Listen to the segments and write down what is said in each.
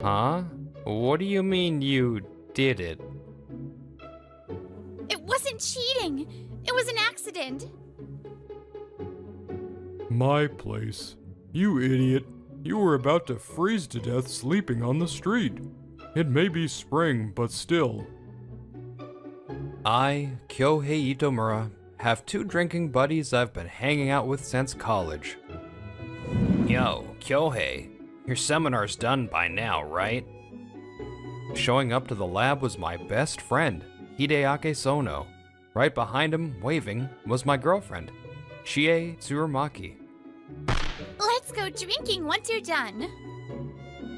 Huh? What do you mean you did it? It wasn't cheating. It was an accident. My place. You idiot. You were about to freeze to death sleeping on the street. It may be spring, but still. I, Kyohei Itomura, have two drinking buddies I've been hanging out with since college. Yo, Kyohei, your seminar's done by now, right? Showing up to the lab was my best friend, Hideaki Sono. Right behind him, waving, was my girlfriend, Chie Tsurumaki. Let's go drinking once you're done.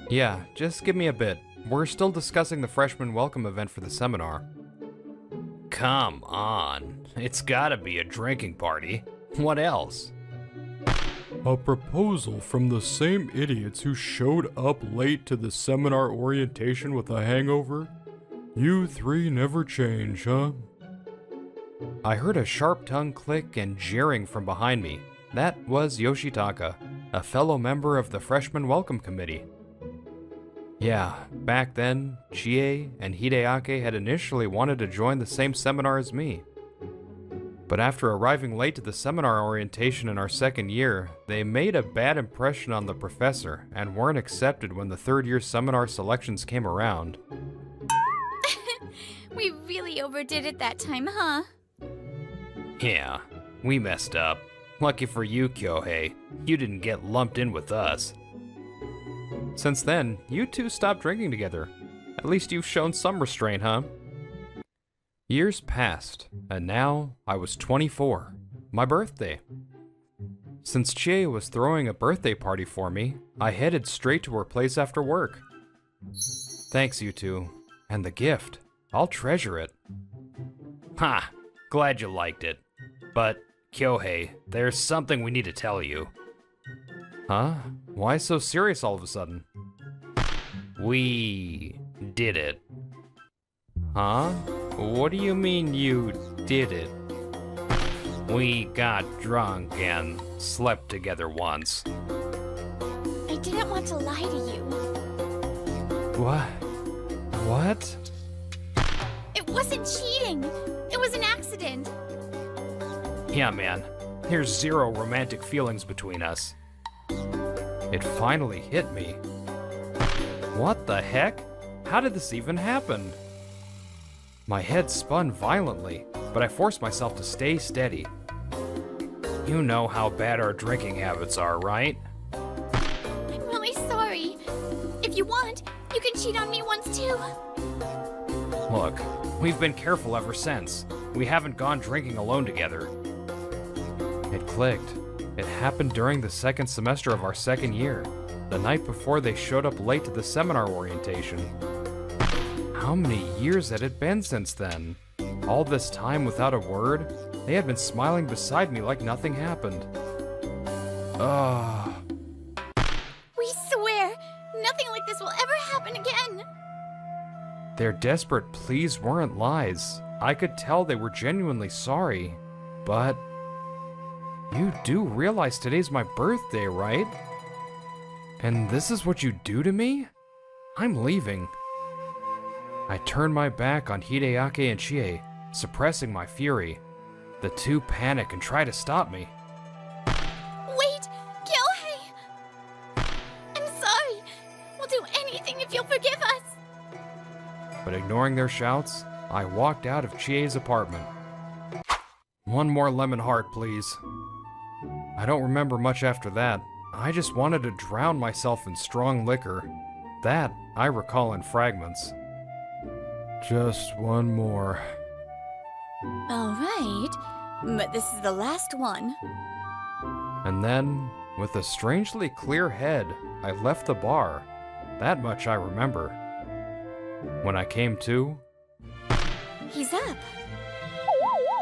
Yeah, just give me a bit. We're still discussing the freshman welcome event for the seminar. Come on, it's gotta be a drinking party. What else? A proposal from the same idiots who showed up late to the seminar orientation with a hangover? You three never change, huh? I heard a sharp tongue click and jeering from behind me. That was Yoshitaka, a fellow member of the freshman welcome committee. Yeah, back then, Chie and Hideaki had initially wanted to join the same seminar as me. But after arriving late to the seminar orientation in our second year, they made a bad impression on the professor and weren't accepted when the third year seminar selections came around. We really overdid it that time, huh? Yeah, we messed up. Lucky for you, Kyohei, you didn't get lumped in with us. Since then, you two stopped drinking together. At least you've shown some restraint, huh? Years passed, and now I was 24, my birthday. Since Chie was throwing a birthday party for me, I headed straight to her place after work. Thanks, you two, and the gift. I'll treasure it. Ha! Glad you liked it. But, Kyohei, there's something we need to tell you. Huh? Why so serious all of a sudden? We did it. Huh? What do you mean you did it? We got drunk and slept together once. I didn't want to lie to you. What? What? It wasn't cheating. It was an accident. Yeah, man. There's zero romantic feelings between us. It finally hit me. What the heck? How did this even happen? My head spun violently, but I forced myself to stay steady. You know how bad our drinking habits are, right? I'm really sorry. If you want, you can cheat on me once too. Look, we've been careful ever since. We haven't gone drinking alone together. It clicked. It happened during the second semester of our second year, the night before they showed up late to the seminar orientation. How many years had it been since then? All this time without a word, they had been smiling beside me like nothing happened. Ugh. We swear, nothing like this will ever happen again. Their desperate pleas weren't lies. I could tell they were genuinely sorry. But you do realize today's my birthday, right? And this is what you do to me? I'm leaving. I turned my back on Hideaki and Chie, suppressing my fury. The two panic and try to stop me. Wait, Kyohei! I'm sorry. We'll do anything if you'll forgive us. But ignoring their shouts, I walked out of Chie's apartment. One more lemon heart, please. I don't remember much after that. I just wanted to drown myself in strong liquor. That I recall in fragments. Just one more. All right, but this is the last one. And then, with a strangely clear head, I left the bar. That much I remember. When I came to, He's up.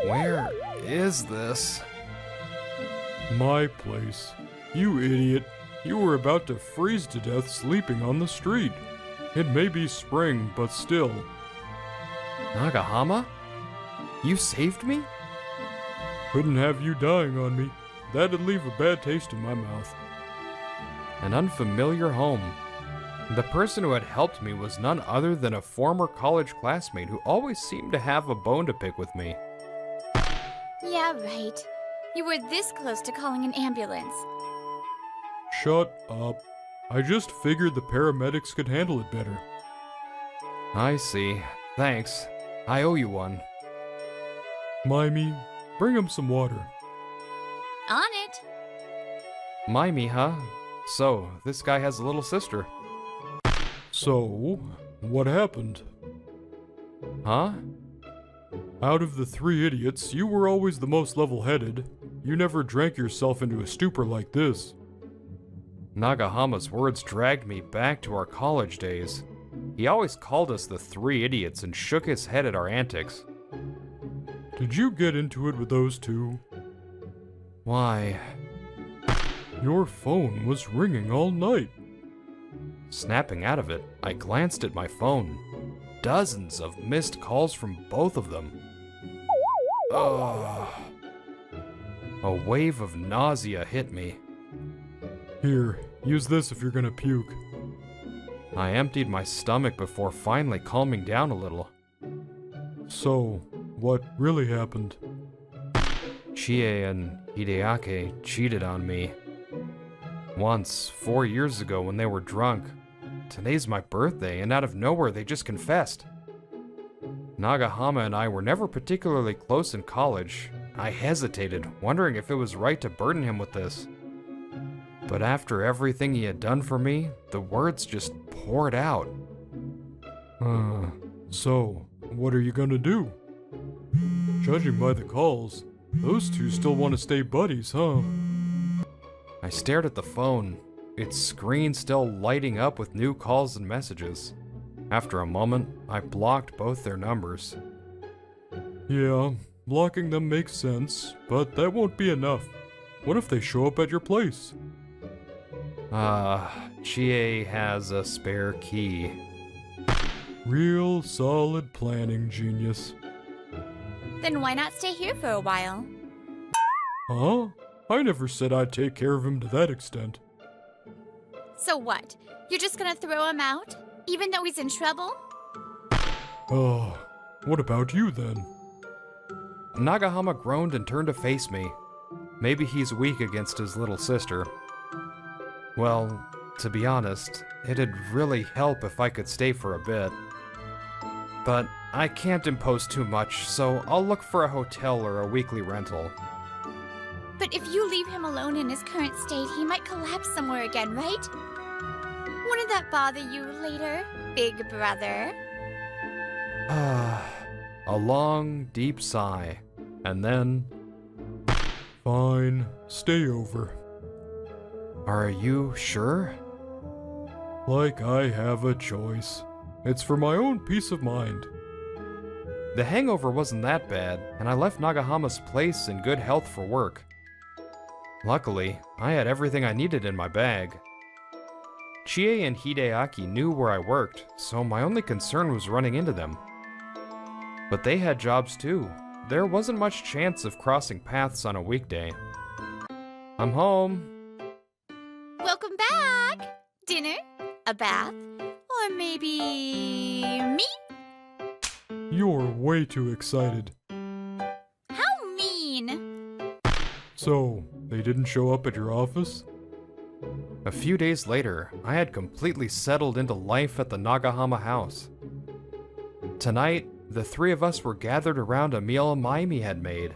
where is this? My place. You idiot. You were about to freeze to death sleeping on the street. It may be spring, but still. Nagahama? You saved me? Couldn't have you dying on me. That'd leave a bad taste in my mouth. An unfamiliar home. The person who had helped me was none other than a former college classmate who always seemed to have a bone to pick with me. Yeah, right. You were this close to calling an ambulance. Shut up. I just figured the paramedics could handle it better. I see. Thanks. I owe you one. Mimey, bring him some water. On it. Mimey, huh? So, this guy has a little sister. So, what happened? Huh? Out of the three idiots, you were always the most level-headed. You never drank yourself into a stupor like this. Nagahama's words dragged me back to our college days. He always called us the three idiots and shook his head at our antics. Did you get into it with those two? Why? Your phone was ringing all night. Snapping out of it, I glanced at my phone. Dozens of missed calls from both of them. Ugh. A wave of nausea hit me. Here, use this if you're gonna puke. I emptied my stomach before finally calming down a little. So, what really happened? Chie and Hideaki cheated on me. Once, 4 years ago when they were drunk. Today's my birthday, and out of nowhere they just confessed. Nagahama and I were never particularly close in college. I hesitated, wondering if it was right to burden him with this. But after everything he had done for me, the words just poured out. So, what are you gonna do? Judging by the calls, those two still want to stay buddies, huh? I stared at the phone, its screen still lighting up with new calls and messages. After a moment, I blocked both their numbers. Yeah, blocking them makes sense, but that won't be enough. What if they show up at your place? Chie has a spare key. Real solid planning, genius. Then why not stay here for a while? Huh? I never said I'd take care of him to that extent. So what? You're just gonna throw him out? Even though he's in trouble? Oh, what about you then? Nagahama groaned and turned to face me. Maybe he's weak against his little sister. Well, to be honest, it'd really help if I could stay for a bit. But I can't impose too much, so I'll look for a hotel or a weekly rental. But if you leave him alone in his current state, he might collapse somewhere again, right? Wouldn't that bother you later, big brother? A long, deep sigh, and then... Fine, stay over. Are you sure? Like I have a choice. It's for my own peace of mind. The hangover wasn't that bad, and I left Nagahama's place in good health for work. Luckily, I had everything I needed in my bag. Chie and Hideaki knew where I worked, so my only concern was running into them. But they had jobs too. There wasn't much chance of crossing paths on a weekday. I'm home. Welcome back! Dinner? A bath? Or maybe... me? You're way too excited. How mean! So, they didn't show up at your office? A few days later, I had completely settled into life at the Nagahama house. Tonight, the three of us were gathered around a meal Maimi had made.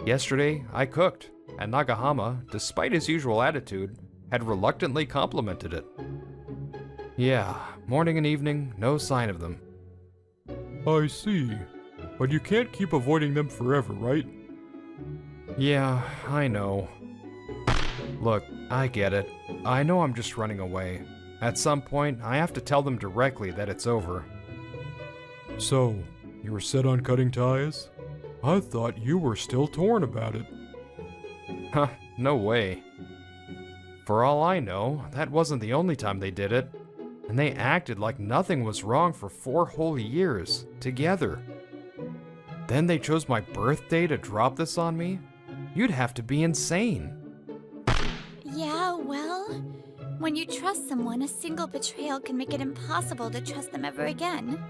Yesterday, I cooked, and Nagahama, despite his usual attitude, had reluctantly complimented it. Yeah, morning and evening, no sign of them. I see. But you can't keep avoiding them forever, right? Yeah, I know. Look, I get it. I know I'm just running away. At some point, I have to tell them directly that it's over. So, you were set on cutting ties? I thought you were still torn about it. Huh, no way. For all I know, that wasn't the only time they did it. And they acted like nothing was wrong for 4 whole years, together. Then they chose my birthday to drop this on me? You'd have to be insane. Yeah, well, When you trust someone, a single betrayal can make it impossible to trust them ever again.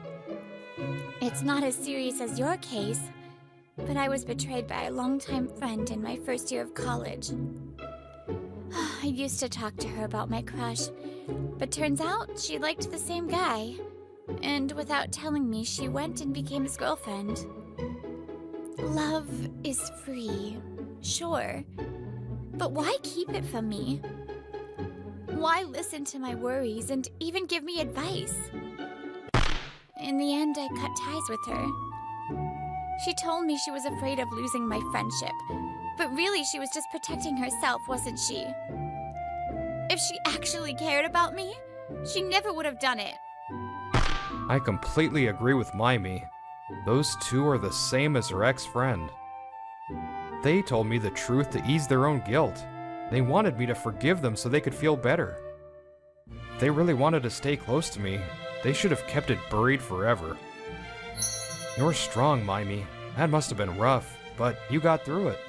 It's not as serious as your case, but I was betrayed by a longtime friend in my first year of college. I used to talk to her about my crush, but turns out she liked the same guy. And without telling me, she went and became his girlfriend. Love is free, sure. But why keep it from me? Why listen to my worries and even give me advice? In the end, I cut ties with her. She told me she was afraid of losing my friendship, but really she was just protecting herself, wasn't she? If she actually cared about me, she never would have done it. I completely agree with Mimi. Those two are the same as her ex-friend. They told me the truth to ease their own guilt. They wanted me to forgive them so they could feel better. If they really wanted to stay close to me, they should have kept it buried forever. You're strong, Mimi. That must have been rough, but you got through it.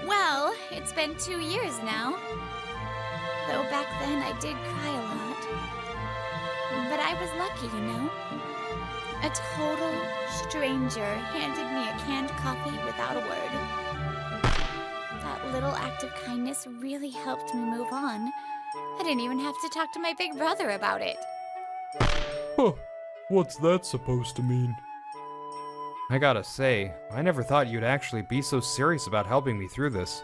Well, it's been 2 years now. Though back then I did cry a lot. But I was lucky, you know. A total stranger handed me a canned coffee without a word. That little act of kindness really helped me move on. I didn't even have to talk to my big brother about it. Huh, what's that supposed to mean? I gotta say, I never thought you'd actually be so serious about helping me through this.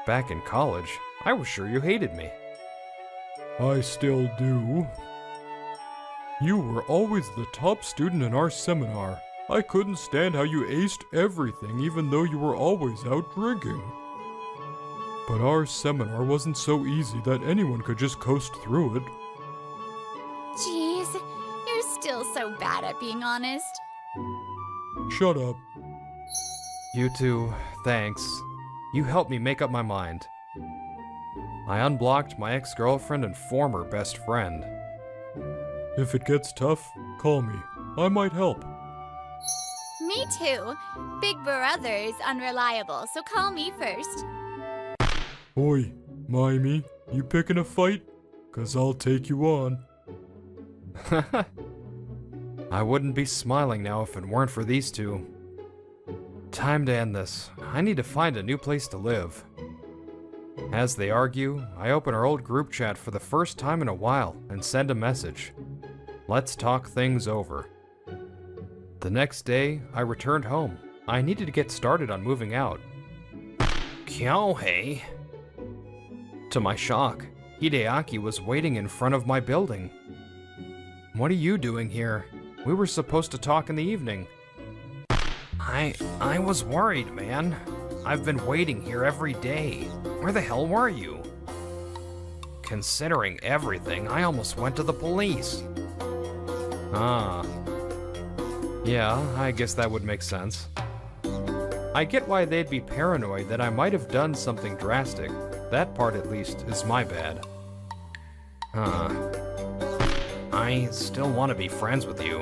Back in college, I was sure you hated me. I still do. You were always the top student in our seminar. I couldn't stand how you aced everything even though you were always out drinking. But our seminar wasn't so easy that anyone could just coast through it. Jeez, you're still so bad at being honest. Shut up. You two, thanks. You helped me make up my mind. I unblocked my ex-girlfriend and former best friend. If it gets tough, call me. I might help. Me too. Big brother's unreliable, so call me first. Oi, Mimi, you picking a fight? 'Cause I'll take you on. I wouldn't be smiling now if it weren't for these two. Time to end this. I need to find a new place to live. As they argue, I open our old group chat for the first time in a while and send a message. Let's talk things over. The next day, I returned home. I needed to get started on moving out. Kyohei. To my shock, Hideaki was waiting in front of my building. What are you doing here? We were supposed to talk in the evening. I was worried, man. I've been waiting here every day. Where the hell were you? Considering everything, I almost went to the police. Ah. Yeah, I guess that would make sense. I get why they'd be paranoid that I might have done something drastic. That part, at least, is my bad. I still want to be friends with you.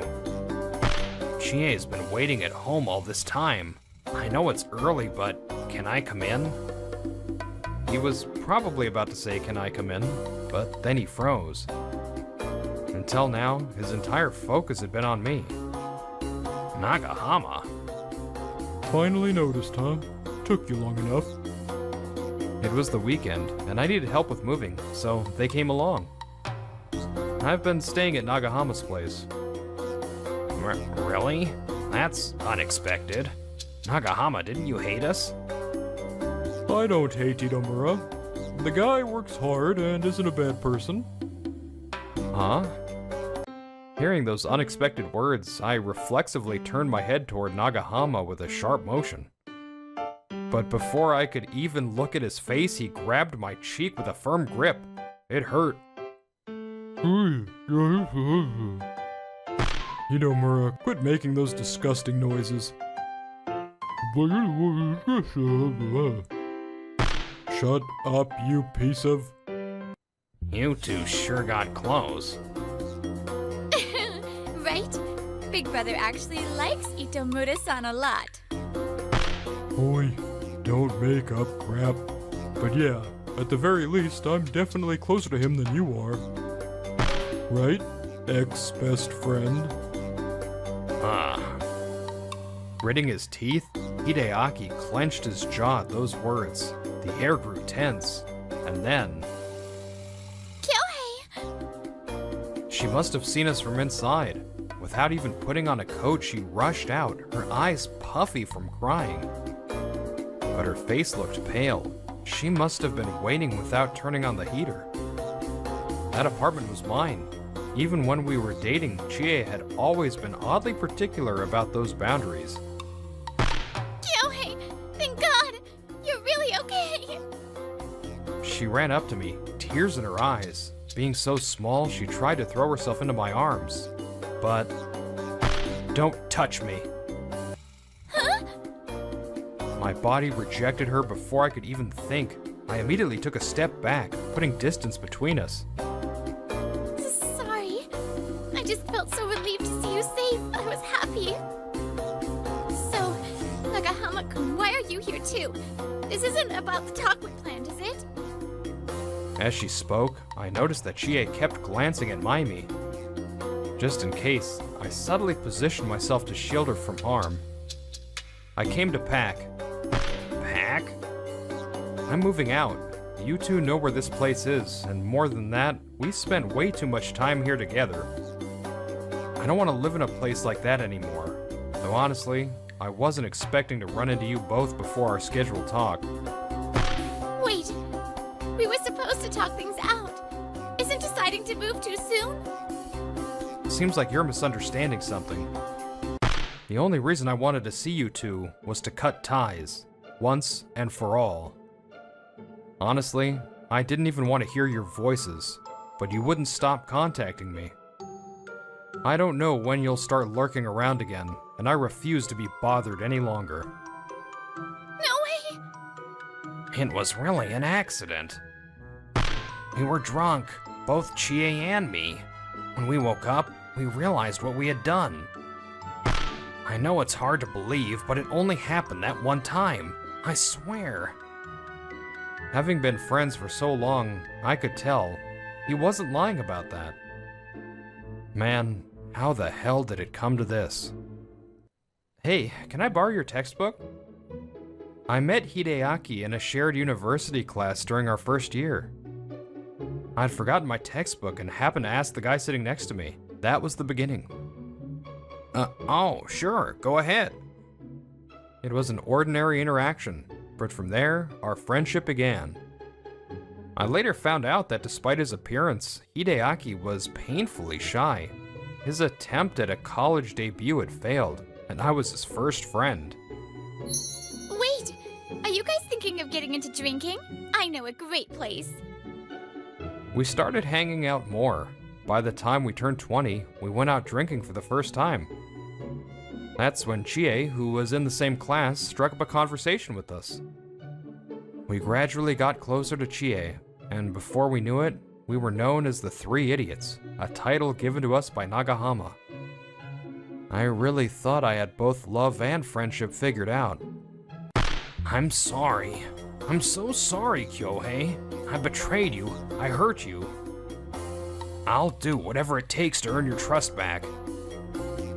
Chie's been waiting at home all this time. I know it's early, but can I come in? He was probably about to say, "Can I come in?" But then he froze. Until now, his entire focus had been on me. Nagahama? Finally noticed, huh? Took you long enough. It was the weekend, and I needed help with moving, so they came along. I've been staying at Nagahama's place. Really? That's unexpected. Nagahama, didn't you hate us? I don't hate Itomura. The guy works hard and isn't a bad person. Huh? Hearing those unexpected words, I reflexively turned my head toward Nagahama with a sharp motion. But before I could even look at his face, he grabbed my cheek with a firm grip. It hurt. Itomura, quit making those disgusting noises. Shut up, you piece of... You two sure got close. Right? Big brother actually likes Itomura-san a lot. Oi, don't make up crap. But yeah, At the very least, I'm definitely closer to him than you are. Right, ex-best friend? Gritting his teeth, Hideaki clenched his jaw at those words. The air grew tense, and then... Kyohei! She must have seen us from inside. Without even putting on a coat, she rushed out, her eyes puffy from crying. But her face looked pale. She must have been waiting without turning on the heater. That apartment was mine. Even when we were dating, Chie had always been oddly particular about those boundaries. Kyohei! Thank God! You're really okay! She ran up to me, tears in her eyes. Being so small, she tried to throw herself into my arms. But... Don't touch me! Huh? My body rejected her before I could even think. I immediately took a step back, putting distance between us. Sorry. I just felt so relieved to see you safe. I was happy. So, Nagahama-kun, why are you here too? This isn't about the talk we planned, is it? As she spoke, I noticed that Chie kept glancing at Maimi. Just in case, I subtly positioned myself to shield her from harm. I came to pack. Pack? I'm moving out. You two know where this place is, and more than that, we spent way too much time here together. I don't want to live in a place like that anymore. Though honestly, I wasn't expecting to run into you both before our scheduled talk. Wait. We were supposed to talk things out. Isn't deciding to move too soon? Seems like you're misunderstanding something. The only reason I wanted to see you two was to cut ties, once and for all. Honestly, I didn't even want to hear your voices, but you wouldn't stop contacting me. I don't know when you'll start lurking around again, and I refuse to be bothered any longer. No way! It was really an accident. We were drunk, both Chie and me. When we woke up, we realized what we had done. I know it's hard to believe, but it only happened that one time. I swear. Having been friends for so long, I could tell he wasn't lying about that. Man, how the hell did it come to this? Hey, can I borrow your textbook? I met Hideaki in a shared university class during our first year. I'd forgotten my textbook and happened to ask the guy sitting next to me. That was the beginning. Oh, sure, go ahead. It was an ordinary interaction, but from there, our friendship began. I later found out that despite his appearance, Hideaki was painfully shy. His attempt at a college debut had failed, and I was his first friend. Wait! Are you guys thinking of getting into drinking? I know a great place. We started hanging out more. By the time we turned 20, we went out drinking for the first time. That's when Chie, who was in the same class, struck up a conversation with us. We gradually got closer to Chie, and before we knew it, we were known as the Three Idiots, a title given to us by Nagahama. I really thought I had both love and friendship figured out. I'm sorry. I'm so sorry, Kyohei. I betrayed you. I hurt you. I'll do whatever it takes to earn your trust back.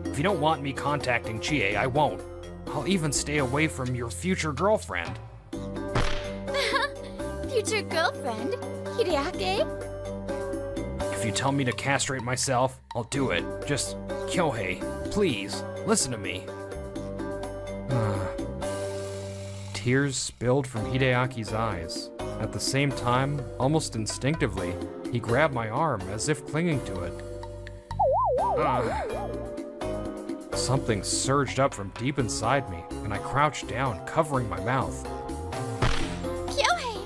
If you don't want me contacting Chie, I won't. I'll even stay away from your future girlfriend. Future girlfriend? Hideaki? If you tell me to castrate myself, I'll do it. Just, Kyohei, please, listen to me. Tears spilled from Hideaki's eyes. At the same time, almost instinctively, he grabbed my arm as if clinging to it. Something surged up from deep inside me, and I crouched down, covering my mouth. Kyohei!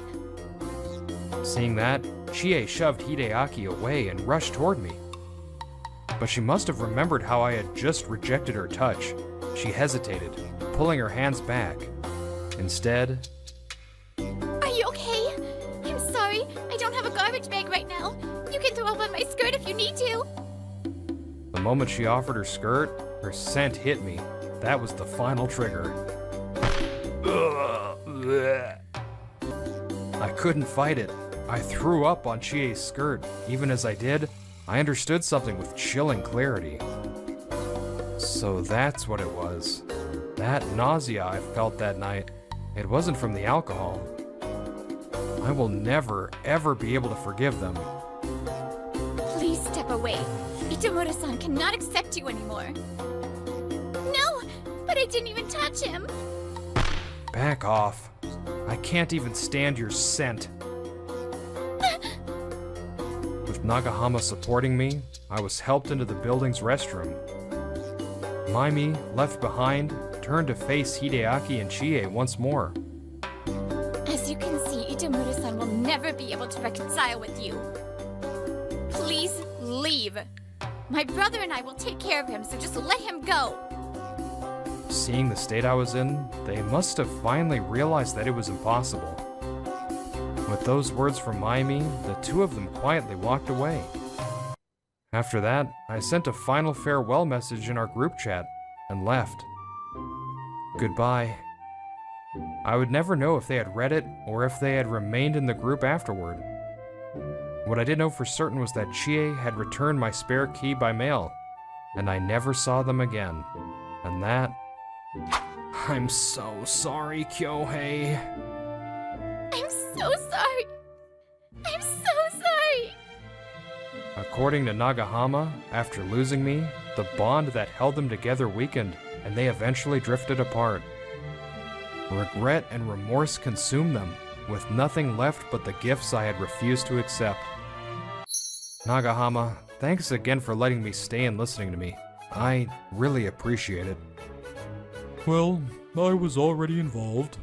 Seeing that, Chie shoved Hideaki away and rushed toward me. But she must have remembered how I had just rejected her touch. She hesitated, pulling her hands back. Instead... Are you okay? I'm sorry. I don't have a garbage bag right now. You can throw up on my skirt if you need to. The moment she offered her skirt, her scent hit me. That was the final trigger. I couldn't couldn't fight it. I threw up on Chie's skirt. Even as I did, I understood something with chilling clarity. So that's what it was. That nausea I felt that night, it wasn't from the alcohol. I will never, ever be able to forgive them. Please step away. Itamura-san cannot accept you anymore. No, but I didn't even touch him. Back off. I can't even stand your scent. With Nagahama supporting me, I was helped into the building's restroom. Maimi, left behind, turned to face Hideaki and Chie once more. As you can see, Itamura-san will never be able to reconcile with you. Please leave. My brother and I will take care of him, so just let him go. Seeing the state I was in, they must have finally realized that it was impossible. With those words from Maimi, the two of them quietly walked away. After that, I sent a final farewell message in our group chat and left. Goodbye. I would never know if they had read it or if they had remained in the group afterward. What I did know for certain was that Chie had returned my spare key by mail, and I never saw them again. And that... I'm so sorry, Kyohei. I'm so sorry. I'm so sorry. According to Nagahama, after losing me, the bond that held them together weakened, and they eventually drifted apart. Regret and remorse consumed them, with nothing left but the gifts I had refused to accept. Nagahama, thanks again for letting me stay and listening to me. I really appreciate it. Well, I was already involved.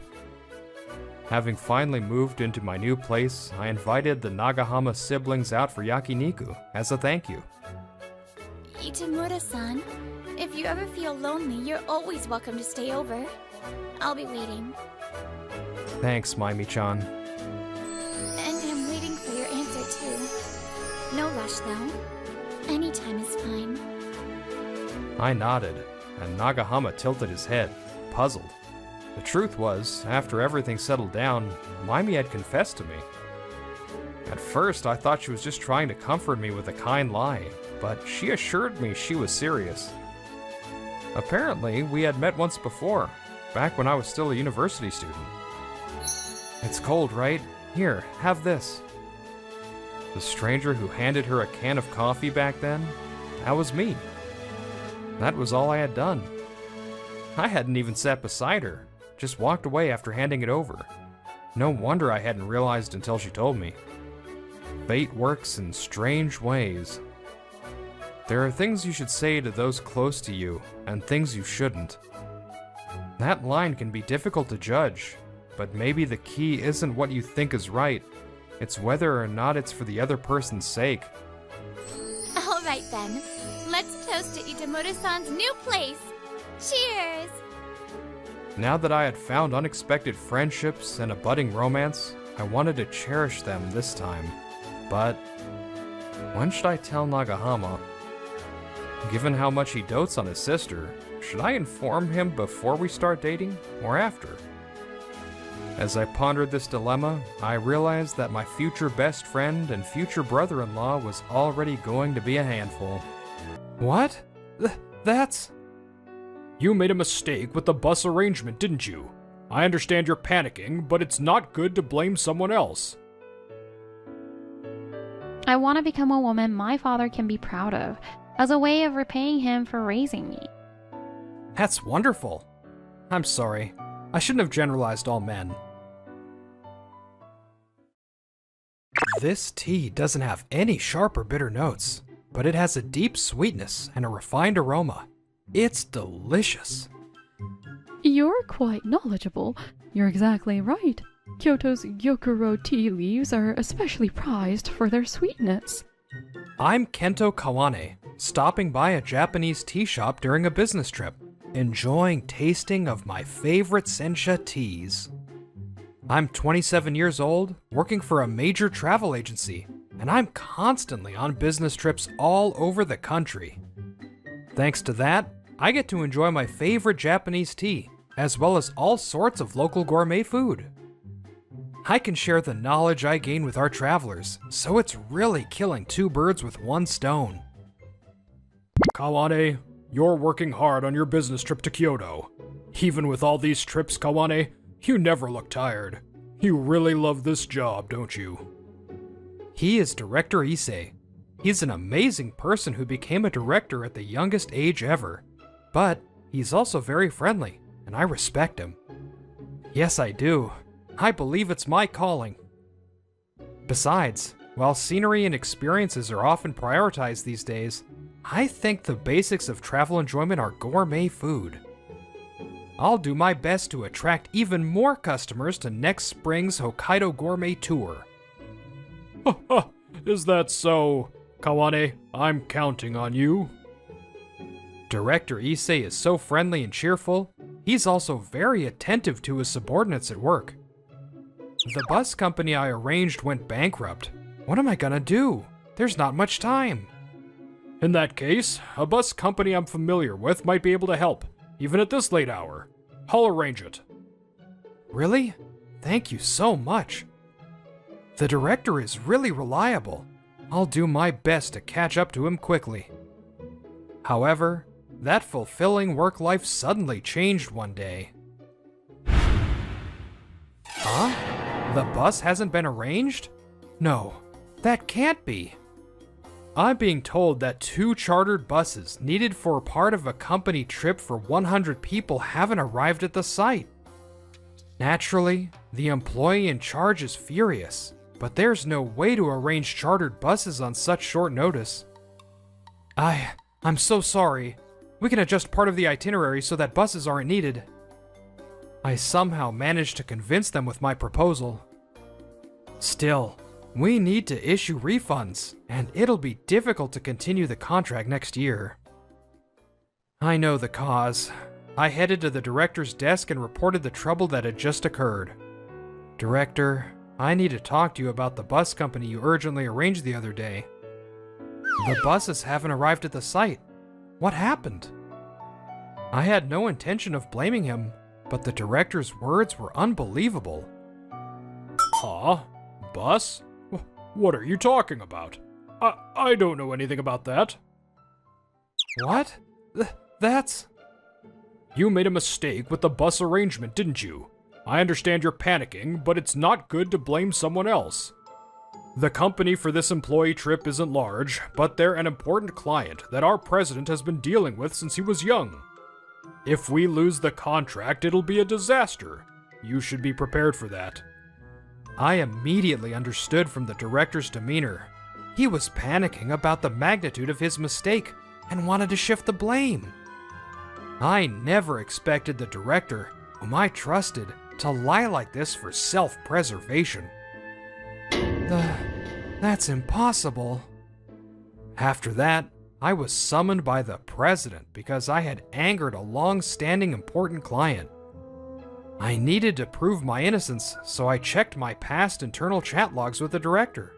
Having finally moved into my new place, I invited the Nagahama siblings out for yakiniku as a thank you. Itamura-san, if you ever feel lonely, you're always welcome to stay over. I'll be waiting. Thanks, Maimi-chan. And I'm waiting for your answer, too. No rush, though. Any time is fine. I nodded, and Nagahama tilted his head, puzzled. The truth was, after everything settled down, Maimi had confessed to me. At first, I thought she was just trying to comfort me with a kind lie, but she assured me she was serious. Apparently, we had met once before, back when I was still a university student. It's cold, right? Here, have this. The stranger who handed her a can of coffee back then, that was me. That was all I had done. I hadn't even sat beside her, just walked away after handing it over. No wonder I hadn't realized until she told me. Fate works in strange ways. There are things you should say to those close to you, and things you shouldn't. That line can be difficult to judge, but maybe the key isn't what you think is right. It's whether or not it's for the other person's sake. All right, then. Let's toast to Itamura-san's new place. Cheers! Now that I had found unexpected friendships and a budding romance, I wanted to cherish them this time. But when should I tell Nagahama? Given how much he dotes on his sister, should I inform him before we start dating or after? As I pondered this dilemma, I realized that my future best friend and future brother-in-law was already going to be a handful. What? That's... You made a mistake with the bus arrangement, didn't you? I understand you're panicking, but it's not good to blame someone else. I want to become a woman my father can be proud of, as a way of repaying him for raising me. That's wonderful. I'm sorry. I shouldn't have generalized all men. This tea doesn't have any sharp or bitter notes, but it has a deep sweetness and a refined aroma. It's delicious. You're quite knowledgeable. You're exactly right. Kyoto's Gyokuro tea leaves are especially prized for their sweetness. I'm Kento Kawane, stopping by a Japanese tea shop during a business trip, enjoying tasting of my favorite sencha teas. I'm 27 years old, working for a major travel agency, and I'm constantly on business trips all over the country. Thanks to that, I get to enjoy my favorite Japanese tea, as well as all sorts of local gourmet food. I can share the knowledge I gain with our travelers, so it's really killing two birds with one stone. Kawane, you're working hard on your business trip to Kyoto. Even with all these trips, Kawane, you never look tired. You really love this job, don't you? He is Director Issei. He's an amazing person who became a director at the youngest age ever. But he's also very friendly, and I respect him. Yes, I do. I believe it's my calling. Besides, while scenery and experiences are often prioritized these days, I think the basics of travel enjoyment are gourmet food. I'll do my best to attract even more customers to next spring's Hokkaido Gourmet Tour. Is that so? Kawane, I'm counting on you. Director Issei is so friendly and cheerful. He's also very attentive to his subordinates at work. The bus company I arranged went bankrupt. What am I gonna do? There's not much time. In that case, a bus company I'm familiar with might be able to help, even at this late hour. I'll arrange it. Really? Thank you so much. The director is really reliable. I'll do my best to catch up to him quickly. However, that fulfilling work life suddenly changed one day. Huh? The bus hasn't been arranged? No, that can't be. I'm being told that 2 chartered buses needed for part of a company trip for 100 people haven't arrived at the site. Naturally, the employee in charge is furious, but there's no way to arrange chartered buses on such short notice. I'm so sorry. We can adjust part of the itinerary so that buses aren't needed. I somehow managed to convince them with my proposal. Still, we need to issue refunds, and it'll be difficult to continue the contract next year. I know the cause. I headed to the director's desk and reported the trouble that had just occurred. Director, I need to talk to you about the bus company you urgently arranged the other day. The buses haven't arrived at the site. What happened? I had no intention of blaming him, but the director's words were unbelievable. Huh? Bus? What are you talking about? I don't know anything about that. What? That's... You made a mistake with the bus arrangement, didn't you? I understand you're panicking, but it's not good to blame someone else. The company for this employee trip isn't large, but they're an important client that our president has been dealing with since he was young. If we lose the contract, it'll be a disaster. You should be prepared for that. I immediately understood from the director's demeanor. He was panicking about the magnitude of his mistake and wanted to shift the blame. I never expected the director, whom I trusted, to lie like this for self-preservation. That's impossible. After that, I was summoned by the president because I had angered a long-standing important client. I needed to prove my innocence, so I checked my past internal chat logs with the director.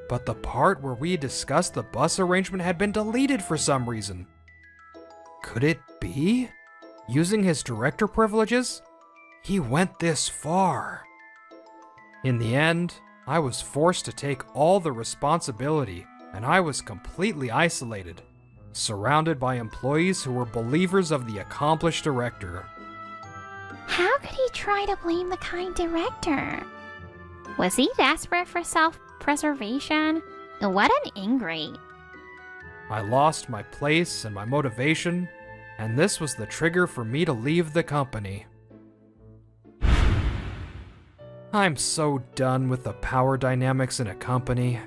But the part where we discussed the bus arrangement had been deleted for some reason. Could it be? Using his director privileges? He went this far. In the end, I was forced to take all the responsibility, and I was completely isolated, surrounded by employees who were believers of the accomplished director. How could he try to blame the kind director? Was he desperate for self-preservation? What an ingrate. I lost my place and my motivation, and this was the trigger for me to leave the company. I'm so done with the power dynamics in a company.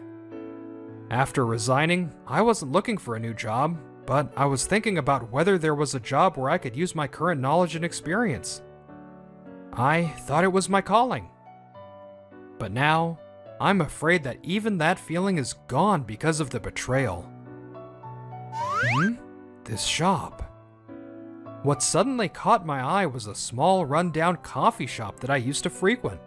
After resigning, I wasn't looking for a new job, but I was thinking about whether there was a job where I could use my current knowledge and experience. I thought it was my calling. But now, I'm afraid that even that feeling is gone because of the betrayal. This shop. What suddenly caught my eye was a small rundown coffee shop that I used to frequent.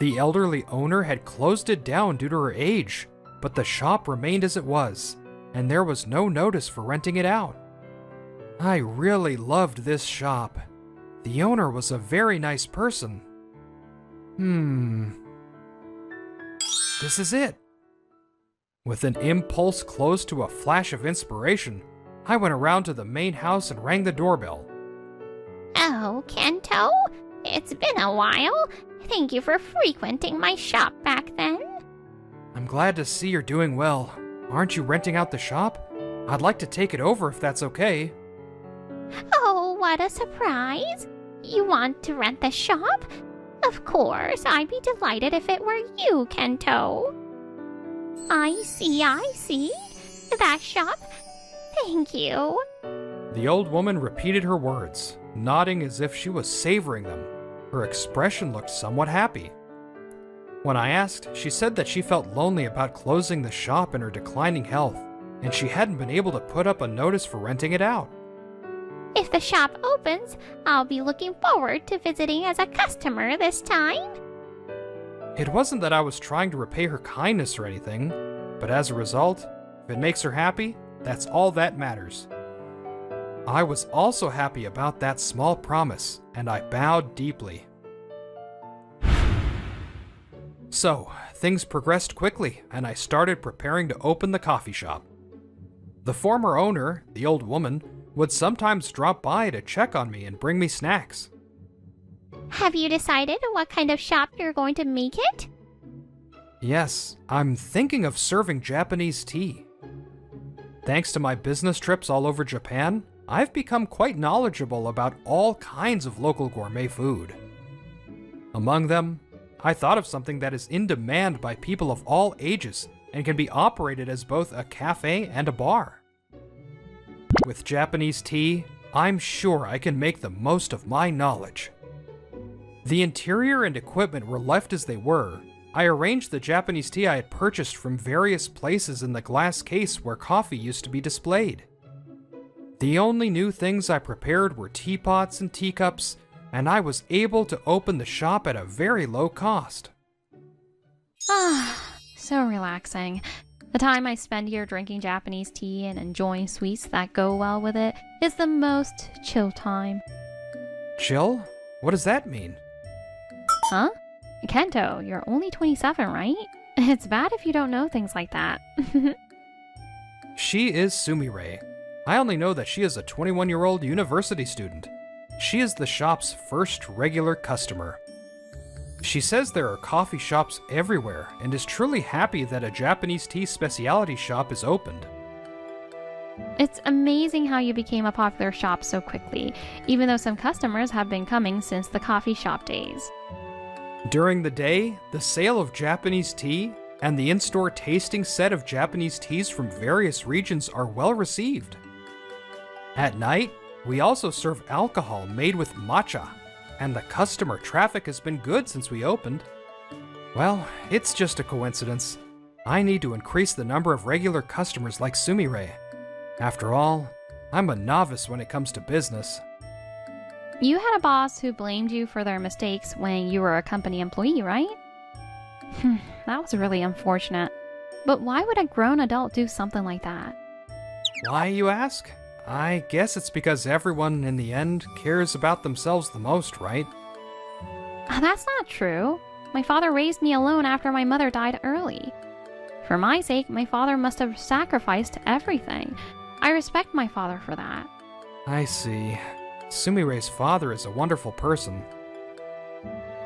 The elderly owner had closed it down due to her age, but the shop remained as it was, and there was no notice for renting it out. I really loved this shop. The owner was a very nice person. This is it. With an impulse close to a flash of inspiration, I went around to the main house and rang the doorbell. Oh, Kento? It's been a while. Thank you for frequenting my shop back then. I'm glad to see you're doing well. Aren't you renting out the shop? I'd like to take it over if that's okay. Oh, what a surprise. You want to rent the shop? Of course, I'd be delighted if it were you, Kento. I see. That shop? Thank you. The old woman repeated her words, nodding as if she was savoring them. Her expression looked somewhat happy. When I asked, she said that she felt lonely about closing the shop in her declining health, and she hadn't been able to put up a notice for renting it out. If the shop opens, I'll be looking forward to visiting as a customer this time. It wasn't that I was trying to repay her kindness or anything, but as a result, if it makes her happy, that's all that matters. I was also happy about that small promise, and I bowed deeply. So, things progressed quickly, and I started preparing to open the coffee shop. The former owner, the old woman, would sometimes drop by to check on me and bring me snacks. Have you decided what kind of shop you're going to make it? Yes, I'm thinking of serving Japanese tea. Thanks to my business trips all over Japan, I've become quite knowledgeable about all kinds of local gourmet food. Among them, I thought of something that is in demand by people of all ages and can be operated as both a cafe and a bar. With Japanese tea, I'm sure I can make the most of my knowledge. The interior and equipment were left as they were. I arranged the Japanese tea I had purchased from various places in the glass case where coffee used to be displayed. The only new things I prepared were teapots and teacups, and I was able to open the shop at a very low cost. So relaxing. The time I spend here drinking Japanese tea and enjoying sweets that go well with it is the most chill time. Chill? What does that mean? Huh? Kento, you're only 27, right? It's bad if you don't know things like that. She is Sumire. I only know that she is a 21-year-old university student. She is the shop's first regular customer. She says there are coffee shops everywhere and is truly happy that a Japanese tea specialty shop is opened. It's amazing how you became a popular shop so quickly, even though some customers have been coming since the coffee shop days. During the day, the sale of Japanese tea and the in-store tasting set of Japanese teas from various regions are well received. At night, we also serve alcohol made with matcha, and the customer traffic has been good since we opened. Well, it's just a coincidence. I need to increase the number of regular customers like Sumire. After all, I'm a novice when it comes to business. You had a boss who blamed you for their mistakes when you were a company employee, right? That was really unfortunate. But why would a grown adult do something like that? Why, you ask? I guess it's because everyone, in the end, cares about themselves the most, right? That's not true. My father raised me alone after my mother died early. For my sake, my father must have sacrificed everything. I respect my father for that. I see. Sumire's father is a wonderful person.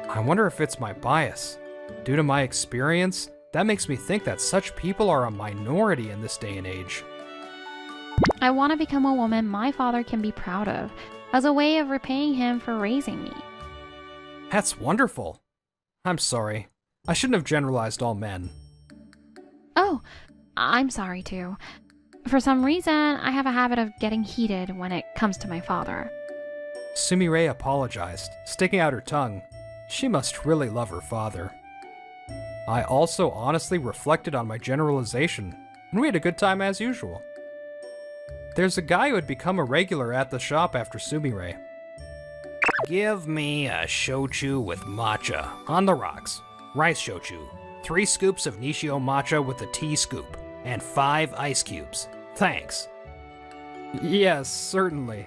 I wonder if it's my bias. Due to my experience, that makes me think that such people are a minority in this day and age. I want to become a woman my father can be proud of, as a way of repaying him for raising me. That's wonderful. I'm sorry. I shouldn't have generalized all men. Oh, I'm sorry too. For some reason, I have a habit of getting heated when it comes to my father. Sumire apologized, sticking out her tongue. She must really love her father. I also honestly reflected on my generalization, and we had a good time as usual. There's a guy who had become a regular at the shop after Sumire. Give me a shochu with matcha on the rocks. Rice shochu. 3 scoops of Nishio matcha with a tea scoop. And 5 ice cubes. Thanks. Yes, certainly.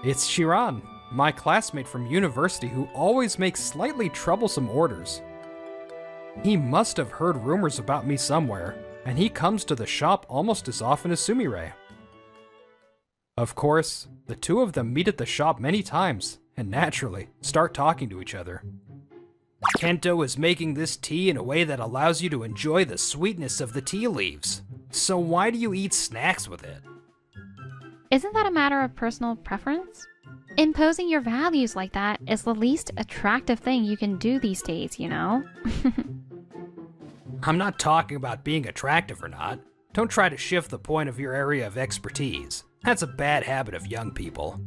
It's Shiran. my classmate from university who always makes slightly troublesome orders. He must have heard rumors about me somewhere, and he comes to the shop almost as often as Sumire. Of course, the two of them meet at the shop many times, and naturally, start talking to each other. Kento is making this tea in a way that allows you to enjoy the sweetness of the tea leaves. So why do you eat snacks with it? Isn't that a matter of personal preference? Imposing your values like that is the least attractive thing you can do these days, you know? I'm not talking about being attractive or not. Don't try to shift the point of your area of expertise. That's a bad habit of young people.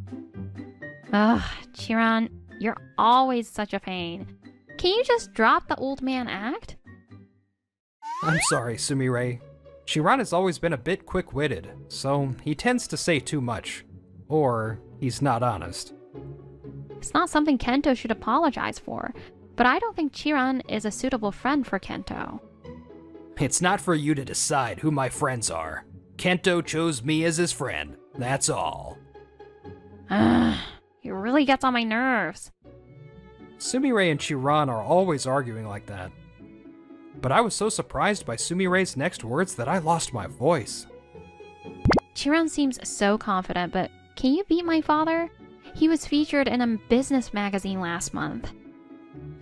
Ugh, Chiron, you're always such a pain. Can you just drop the old man act? I'm sorry, Sumire. Chiron has always been a bit quick-witted, so he tends to say too much. Or he's not honest. It's not something Kento should apologize for, but I don't think Chiron is a suitable friend for Kento. It's not for you to decide who my friends are. Kento chose me as his friend, that's all. Ugh, he really gets on my nerves. Sumire and Chiron are always arguing like that. But I was so surprised by Sumire's next words that I lost my voice. Chiron seems so confident, but can you beat my father? He was featured in a business magazine last month.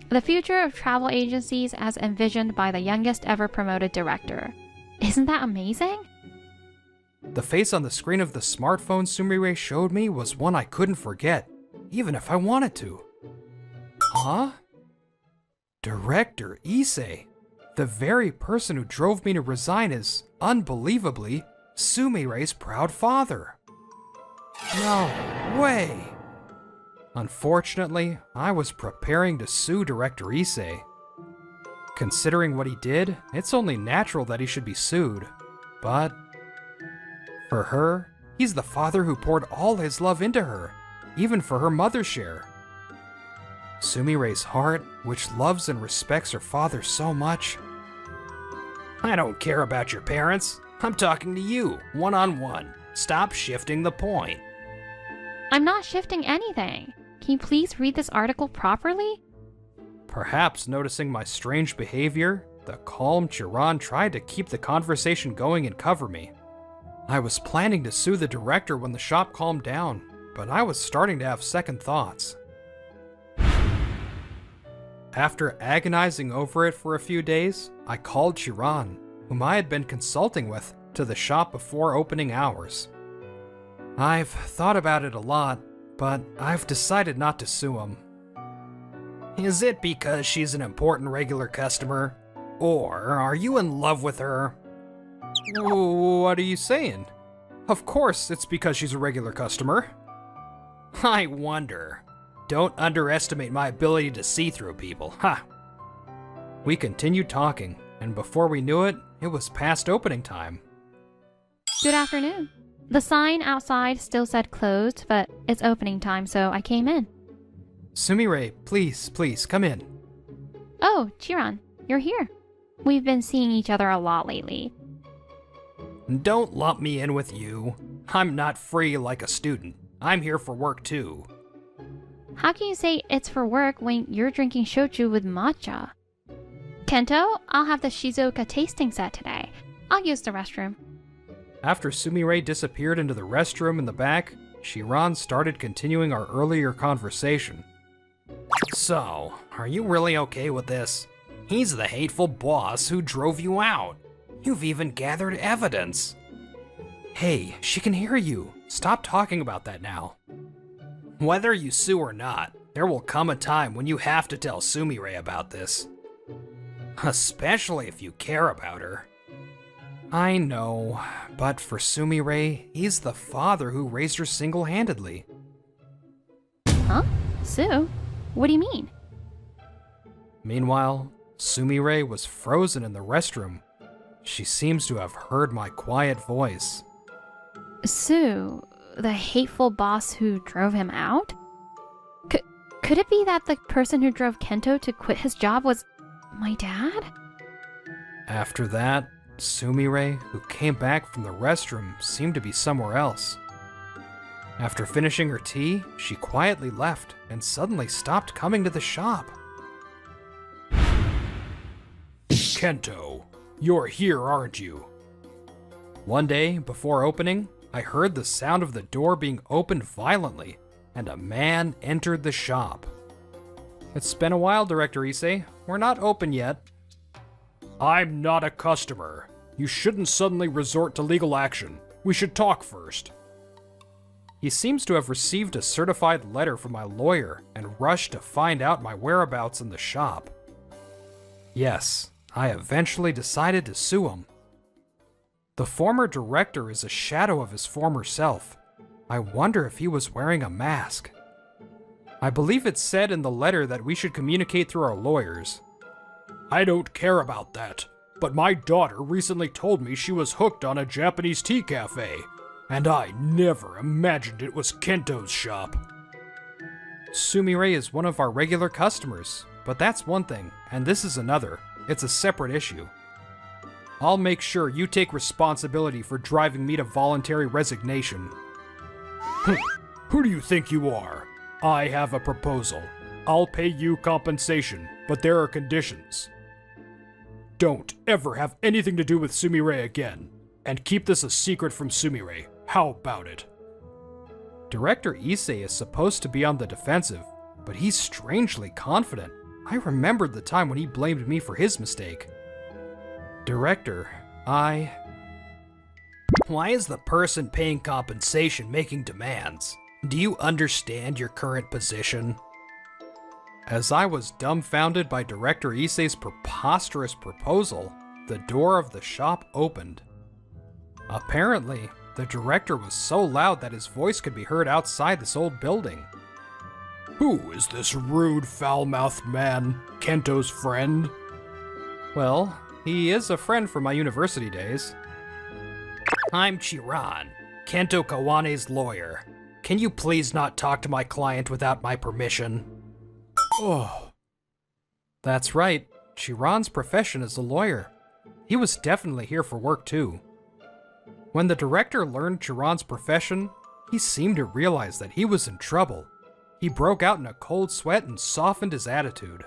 The future of travel agencies as envisioned by the youngest ever promoted director. Isn't that amazing? The face on the screen of the smartphone Sumire showed me was one I couldn't forget, even if I wanted to. Huh? Director Issei, the very person who drove me to resign, is, unbelievably, Sumire's proud father. No way! Unfortunately, I was preparing to sue Director Issei. Considering what he did, it's only natural that he should be sued. But for her, he's the father who poured all his love into her, even for her mother's share. Sumire's heart, which loves and respects her father so much. I don't care about your parents. I'm talking to you, one-on-one. Stop shifting the point. I'm not shifting anything. Can you please read this article properly? Perhaps noticing my strange behavior, the calm Chiron tried to keep the conversation going and cover me. I was planning to sue the director when the shop calmed down, but I was starting to have second thoughts. After agonizing over it for a few days, I called Chiron, whom I had been consulting with, to the shop before opening hours. I've thought about it a lot, but I've decided not to sue him. Is it because she's an important regular customer? Or are you in love with her? What are you saying? Of course it's because she's a regular customer. I wonder. Don't underestimate my ability to see through people, ha! We continued talking, and before we knew it, it was past opening time. Good afternoon. The sign outside still said closed, but it's opening time, so I came in. Sumire, please, come in. Oh, Chiron, you're here. We've been seeing each other a lot lately. Don't lump me in with you. I'm not free like a student. I'm here for work too. How can you say it's for work when you're drinking shochu with matcha? Kento, I'll have the Shizuoka tasting set today. I'll use the restroom. After Sumire disappeared into the restroom in the back, Chiron started continuing our earlier conversation. So, are you really okay with this? He's the hateful boss who drove you out. You've even gathered evidence. Hey, she can hear you. Stop talking about that now. Whether you sue or not, there will come a time when you have to tell Sumire about this. Especially if you care about her. I know, but for Sumire, he's the father who raised her single-handedly. Huh? Sue? What do you mean? Meanwhile, Sumire was frozen in the restroom. She seems to have heard my quiet voice. Sue, the hateful boss who drove him out? Could it be that the person who drove Kento to quit his job was my dad? After that, Sumire, who came back from the restroom, seemed to be somewhere else. After finishing her tea, she quietly left and suddenly stopped coming to the shop. Kento, you're here, aren't you? One day, before opening, I heard the sound of the door being opened violently, and a man entered the shop. It's been a while, Director Issei. We're not open yet. I'm not a customer. You shouldn't suddenly resort to legal action. We should talk first. He seems to have received a certified letter from my lawyer and rushed to find out my whereabouts in the shop. Yes, I eventually decided to sue him. The former director is a shadow of his former self. I wonder if he was wearing a mask. I believe it said in the letter that we should communicate through our lawyers. I don't care about that, but my daughter recently told me she was hooked on a Japanese tea cafe, and I never imagined it was Kento's shop. Sumire is one of our regular customers, but that's one thing, and this is another. It's a separate issue. I'll make sure you take responsibility for driving me to voluntary resignation. Who do you think you are? I have a proposal. I'll pay you compensation, but there are conditions. Don't ever have anything to do with Sumire again, and keep this a secret from Sumire. How about it? Director Issei is supposed to be on the defensive, but he's strangely confident. I remembered the time when he blamed me for his mistake. Director, Why is the person paying compensation making demands? Do you understand your current position? As I was dumbfounded by Director Issei's preposterous proposal, the door of the shop opened. Apparently, the director was so loud that his voice could be heard outside this old building. Who is this rude, foul-mouthed man? Kento's friend? Well, he is a friend from my university days. I'm Chiran, Kento Kawane's lawyer. Can you please not talk to my client without my permission? Oh. That's right, Chiran's profession is a lawyer. He was definitely here for work too. When the director learned Chiran's profession, he seemed to realize that he was in trouble. He broke out in a cold sweat and softened his attitude.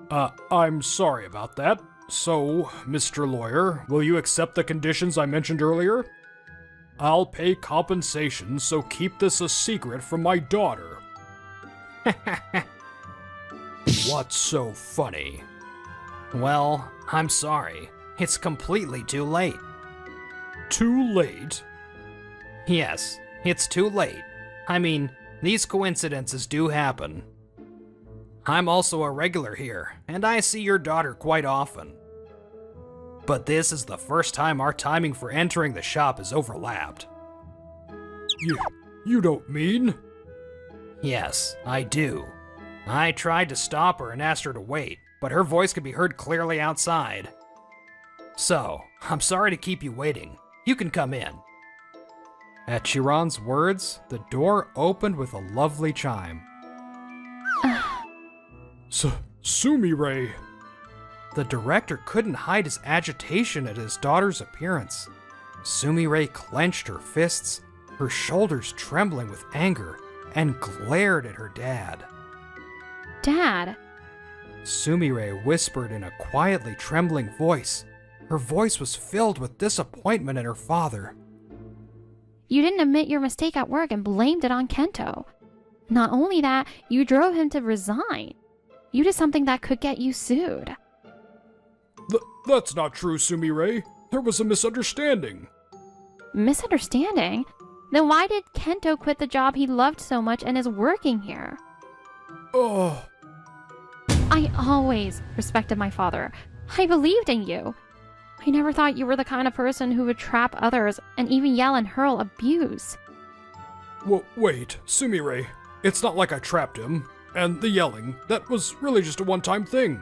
I'm sorry about that. So, Mr. Lawyer, will you accept the conditions I mentioned earlier? I'll pay compensation, so keep this a secret from my daughter. What's so funny? Well, I'm sorry. It's completely too late. Too late? Yes, it's too late. I mean, these coincidences do happen. I'm also a regular here, and I see your daughter quite often. But this is the first time our timing for entering the shop is overlapped. You don't mean? Yes, I do. I tried to stop her and asked her to wait, but her voice could be heard clearly outside. So, I'm sorry to keep you waiting. You can come in. At Chiran's words, the door opened with a lovely chime. Sumire. The director couldn't hide his agitation at his daughter's appearance. Sumire clenched her fists, her shoulders trembling with anger, and glared at her dad. Dad! Sumire whispered in a quietly trembling voice. Her voice was filled with disappointment in her father. You didn't admit your mistake at work and blamed it on Kento. Not only that, you drove him to resign. You did something that could get you sued. That's not true, Sumire. There was a misunderstanding. Misunderstanding? Then why did Kento quit the job he loved so much and is working here? Oh. I always respected my father. I believed in you. I never thought you were the kind of person who would trap others and even yell and hurl abuse. Wait, Sumire. It's not like I trapped him. And the yelling, that was really just a one-time thing.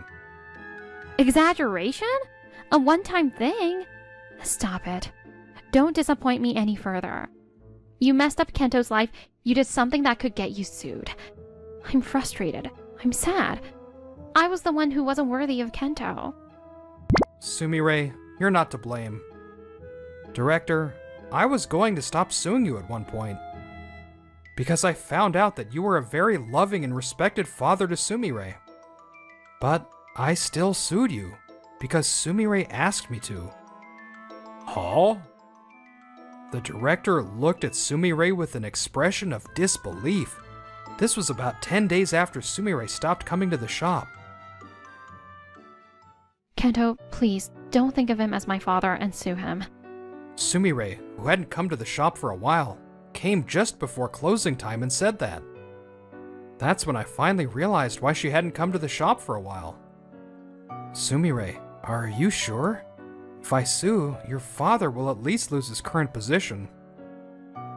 Exaggeration? A one-time thing? Stop it. Don't disappoint me any further. You messed up Kento's life. You did something that could get you sued. I'm frustrated. I'm sad. I was the one who wasn't worthy of Kento. Sumire, you're not to blame. Director, I was going to stop suing you at one point. because I found out that you were a very loving and respected father to Sumire. But I still sued you, because Sumire asked me to. Huh? The director looked at Sumire with an expression of disbelief. This was about 10 days after Sumire stopped coming to the shop. Kento, please, don't think of him as my father and sue him. Sumire, who hadn't come to the shop for a while, came just before closing time and said that. That's when I finally realized why she hadn't come to the shop for a while. Sumire, are you sure? If I sue, your father will at least lose his current position.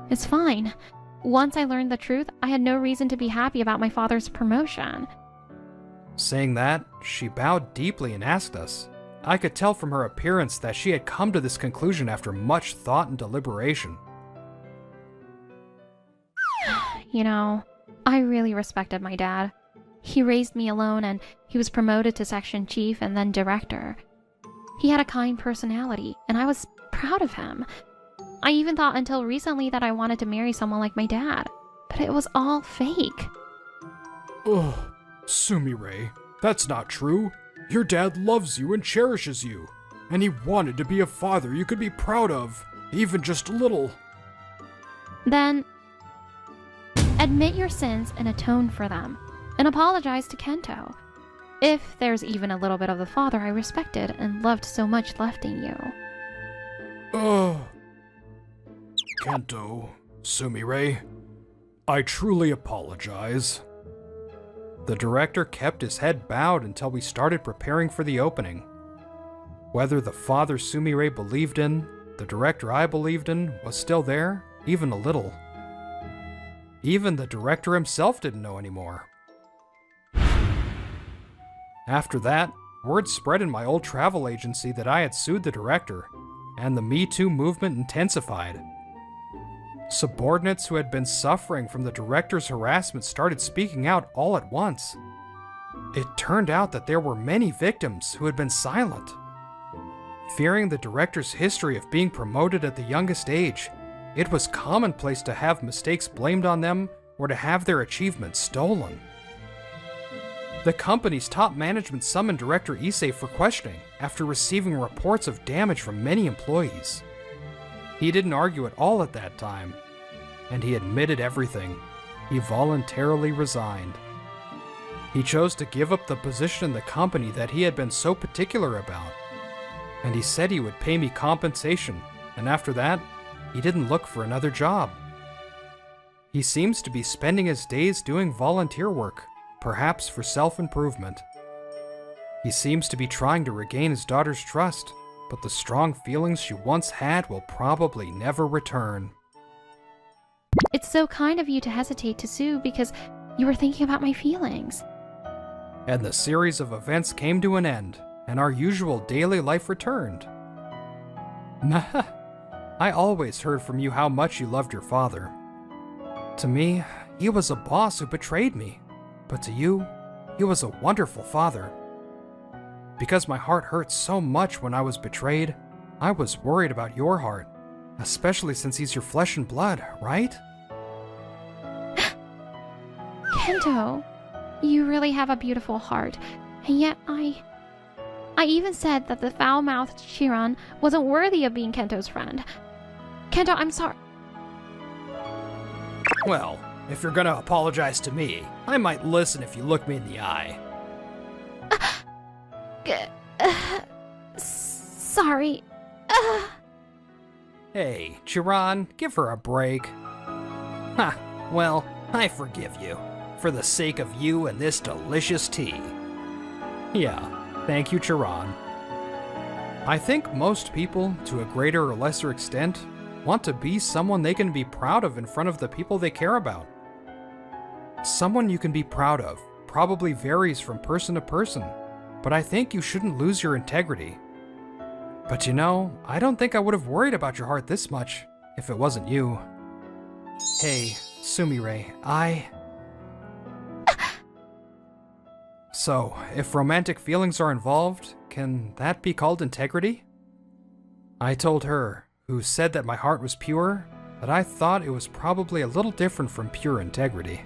It's fine. Once I learned the truth, I had no reason to be happy about my father's promotion. Saying that, she bowed deeply and asked us. I could tell from her appearance that she had come to this conclusion after much thought and deliberation. You know, I really respected my dad. He raised me alone and he was promoted to section chief and then director. He had a kind personality, and I was proud of him. I even thought until recently that I wanted to marry someone like my dad, but it was all fake. Ugh, Sumire, that's not true. Your dad loves you and cherishes you, and he wanted to be a father you could be proud of, even just a little. Then, admit your sins and atone for them, and apologize to Kento. If there's even a little bit of the father I respected and loved so much left in you. Kento, Sumire, I truly apologize. The director kept his head bowed until we started preparing for the opening. Whether the father Sumire believed in, the director I believed in, was still there, even a little. Even the director himself didn't know anymore. After that, word spread in my old travel agency that I had sued the director, and the Me Too movement intensified. Subordinates who had been suffering from the director's harassment started speaking out all at once. It turned out that there were many victims who had been silent. Fearing the director's history of being promoted at the youngest age, it was commonplace to have mistakes blamed on them or to have their achievements stolen. The company's top management summoned Director Issei for questioning after receiving reports of damage from many employees. He didn't argue at all at that time, and he admitted everything. He voluntarily resigned. He chose to give up the position in the company that he had been so particular about, and he said he would pay me compensation, and after that, he didn't look for another job. He seems to be spending his days doing volunteer work, perhaps for self-improvement. He seems to be trying to regain his daughter's trust, but the strong feelings she once had will probably never return. It's so kind of you to hesitate to sue because you were thinking about my feelings. And the series of events came to an end, and our usual daily life returned. I always heard from you how much you loved your father. To me, he was a boss who betrayed me. But to you, he was a wonderful father. Because my heart hurt so much when I was betrayed, I was worried about your heart, especially since he's your flesh and blood, right? Kento, you really have a beautiful heart, and yet I even said that the foul-mouthed Chiron wasn't worthy of being Kento's friend. Kento, I'm sorry. Well, if you're gonna apologize to me, I might listen if you look me in the eye. Sorry. Hey, Chiron, give her a break. Ha, well, I forgive you, for the sake of you and this delicious tea. Yeah, thank you, Chiron. I think most people, to a greater or lesser extent, want to be someone they can be proud of in front of the people they care about. Someone you can be proud of probably varies from person to person, but I think you shouldn't lose your integrity. But you know, I don't think I would have worried about your heart this much if it wasn't you. Hey, Sumire, So, if romantic feelings are involved, can that be called integrity? I told her, who said that my heart was pure, but I thought it was probably a little different from pure integrity.